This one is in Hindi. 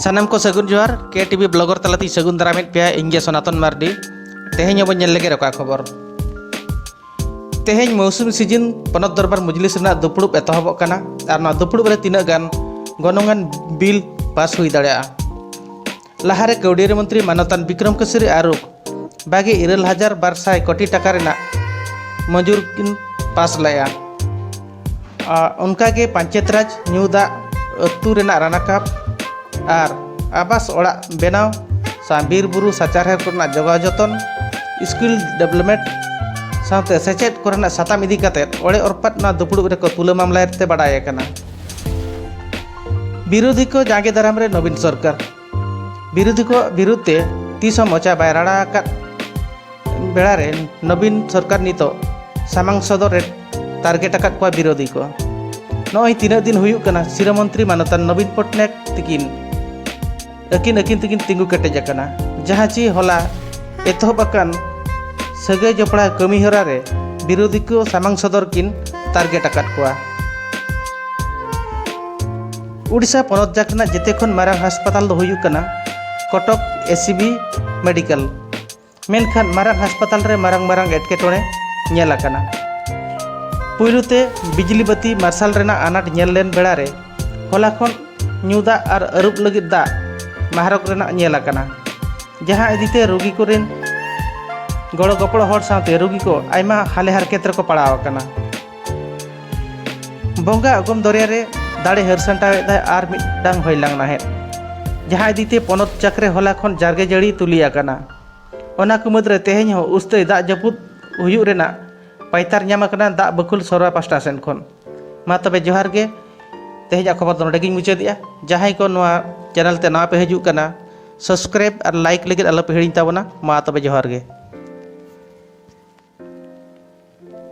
सानाम को सगुन जोहार के टीवी ब्लॉगर तलाती सगुन दारामेट पे इंगे सनातन मार्डी तेहें बन लगे रका खबर तेहें मौसम सीजन पनत दरबार मजलिस दुपुड़ुब एतहबक कना और ना दुपुड़ुब रे तीना गान गनंगान बिल पास हुई दाड़ा लहारे कौडियारी मंत्री मानतान विक्रम केसरी आरुक 22,200 कोटी टाका रेना मंजूर किन पास लाया उनका के पंचायत राज न्यूदा अतु रेना रानाकाप और आवास ओड़ा बेनाव सा बीर बुरु साचारहेर कोरना जोगाव जतन स्किल डेवलपमेंट साथे सेचेद कोरना साताम इदी कातेद ओड़े ओरपात ना दुपुड़ुब रे को तुला मामला ते बाडाय कना विरोधी को जागे दाराम रे नवीन सरकार विरोधी को विरुद्धे तीसो मोचा बाय राड़ा आकाद बेड़ा रे नवीन सरकार नितो सामांग सदर रे टारगेट आकाद को विरोधी को नई तीन दिन हुयुक कना शिरा मंत्री मानतान नवीन पटनायक तिकिन अकिन तिकिन तिंगु केटेज कना जहाँ ची होला एतहबाकान सगे जपड़ा कमी हरा रे विरोधी को सामांग सदर किन टारगेट आकाद को उड़ीसा पनत जाकना जेते खन मारांग हासपाताल दो हुयुक कना कटक एसीबी मेडिकल मेनखान मारांग हासपाताल रे मारांग एटकेटोणे नेल आकाना पुइलुते बिजली बत्ती मार्शल रेना आनाट नेल लेन बेड़ा रे होला खन न्यूदा और अरुब लगित दा महारक रेना नेल आकाना जहां इदीते रोगी कोरेन गड़ो गपड़ हर साथे रोगी को आयमा हाले हारकेत रे को पड़ाव आकाना बंगा अगम दरिया रे दाड़े हरसंटावे दा आर मिडांग होइलांग नाहे जहां इदीते पनत चक्रे होला खन जारगे जड़ी तुलिया कना ओना को मुद्रे तेहें हो उस्ते दा जपुत हुयुक रेना पैतार नाम कना दा बकुल सरवा पास्टा सेन खन मा तबे जोहार गे तेहें खबर दो नडेगिं मुचादिया जहां को नोआ चैनल ते ना पे हजुक कना सब्सक्राइब और लाइक लगे अल्लाह पे हिड़िं ताबना मा तबे जोहार गे।